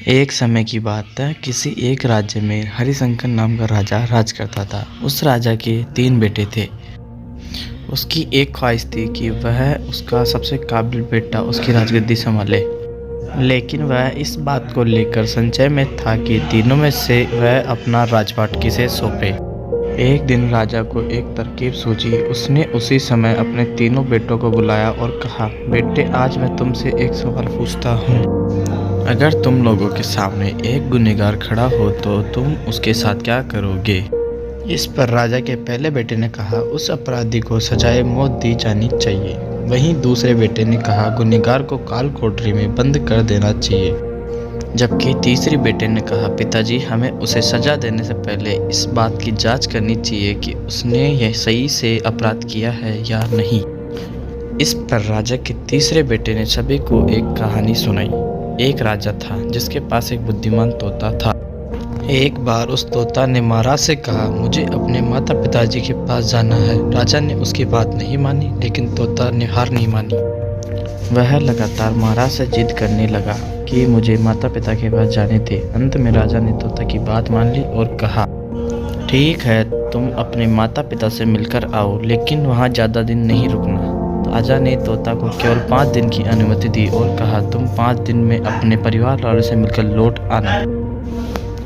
एक समय की बात है, किसी एक राज्य में हरिशंकर नाम का राजा राज करता था। उस राजा के 3 बेटे थे। उसकी एक ख्वाहिश थी कि वह उसका सबसे काबिल बेटा उसकी राजगद्दी संभाले, लेकिन वह इस बात को लेकर संशय में था कि तीनों में से वह अपना राजपाट किसे सौंपे। एक दिन राजा को एक तरकीब सूझी। उसने उसी समय अपने तीनों बेटों को बुलाया और कहा, बेटे, आज मैं तुमसे एक सवाल पूछता हूँ। अगर तुम लोगों के सामने एक गुनहगार खड़ा हो तो तुम उसके साथ क्या करोगे? इस पर राजा के पहले बेटे ने कहा, उस अपराधी को सजाए मौत दी जानी चाहिए। वहीं दूसरे बेटे ने कहा, गुनहगार को काल कोठरी में बंद कर देना चाहिए। जबकि तीसरे बेटे ने कहा, पिताजी, हमें उसे सजा देने से पहले इस बात की जांच करनी चाहिए कि उसने यह सही से अपराध किया है या नहीं। इस पर राजा के तीसरे बेटे ने सभी को एक कहानी सुनाई। एक राजा था जिसके पास एक बुद्धिमान तोता था। एक बार उस तोता ने महाराज से कहा, मुझे अपने माता पिताजी के पास जाना है। राजा ने उसकी बात नहीं मानी, लेकिन तोता ने हार नहीं मानी। वह लगातार महाराज से जिद करने लगा कि मुझे माता पिता के पास जाने दे। अंत में राजा ने तोता की बात मान ली और कहा, ठीक है, तुम अपने माता पिता से मिलकर आओ, लेकिन वहाँ ज़्यादा दिन नहीं रुकना। राजा ने तोता को केवल 5 दिन की अनुमति दी और कहा, तुम 5 दिन में अपने परिवार वालों से मिलकर लौट आना।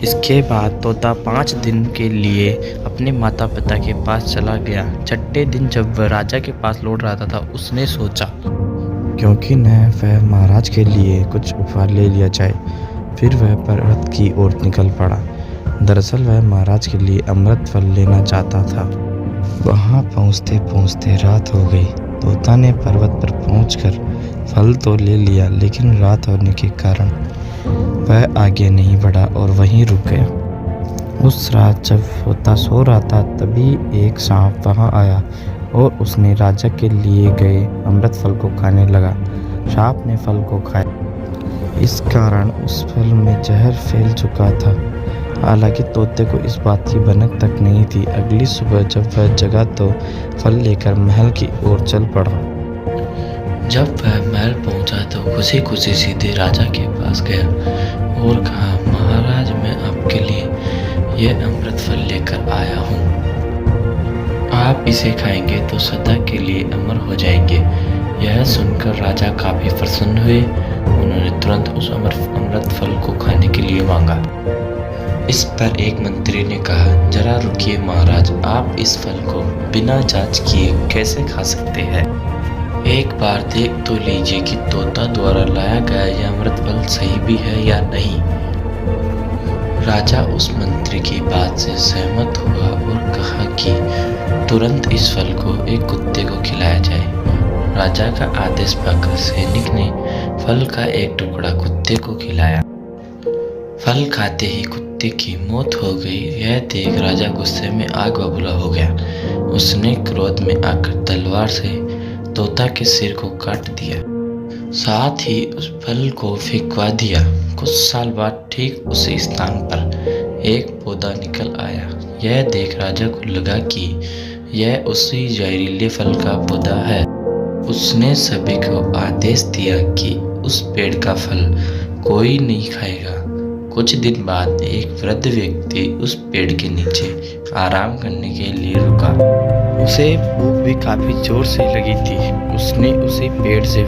इसके बाद तोता 5 दिन के लिए अपने माता पिता के पास चला गया। छठे दिन जब वह राजा के पास लौट रहा था, उसने सोचा, क्योंकि न वह महाराज के लिए कुछ उपहार ले लिया जाए। फिर वह पर्वत की ओर निकल पड़ा। दरअसल वह महाराज के लिए अमृत फल लेना चाहता था। वहाँ पहुँचते पहुँचते रात हो गई। तोता ने पर्वत पर पहुंचकर फल तो ले लिया, लेकिन रात होने के कारण वह आगे नहीं बढ़ा और वहीं रुक गया। उस रात जब तोता सो रहा था, तभी एक सांप वहां आया और उसने राजा के लिए गए अमृत फल को खाने लगा। सांप ने फल को खाया। इस कारण उस फल में जहर फैल चुका था। हालांकि तोते को इस बात की भनक तक नहीं थी। अगली सुबह जब वह जगा तो फल लेकर महल की ओर चल पड़ा। जब वह महल पहुंचा तो खुशी खुशी सीधे राजा के पास गया और कहा, महाराज, मैं आपके लिए यह अमृत फल लेकर आया हूँ। आप इसे खाएंगे तो सदा के लिए अमर हो जाएंगे। यह सुनकर राजा काफी प्रसन्न हुए। उन्होंने तुरंत उस अमृत फल को खाने के लिए मांगा। इस पर एक मंत्री ने कहा, जरा रुकिए महाराज, आप इस फल को बिना जांच किए कैसे खा सकते हैं? एक बार देख तो लीजिए कि तोता द्वारा लाया गया यह अमृत फल सही भी है या नहीं। राजा उस मंत्री की बात से सहमत हुआ और कहा कि तुरंत इस फल को एक कुत्ते को खिलाया जाए। राजा का आदेश पाकर सैनिक ने फल का एक टुकड़ा कुत्ते को खिलाया। फल खाते ही कुत्ते की मौत हो गई। यह देख राजा गुस्से में आग बबूला हो गया। उसने क्रोध में आकर तलवार से तोता के सिर को काट दिया, साथ ही उस फल को फेंकवा दिया। कुछ साल बाद ठीक उसी स्थान पर एक पौधा निकल आया। यह देख राजा को लगा कि यह उसी जहरीले फल का पौधा है। उसने सभी को आदेश दिया कि उस पेड़ का फल कोई नहीं खाएगा। कुछ दिन बाद एक वृद्ध व्यक्ति उस पेड़ के नीचे आराम करने के लिए रुका। उसे भूख भी काफी जोर से लगी थी। उसने उसी पेड़ से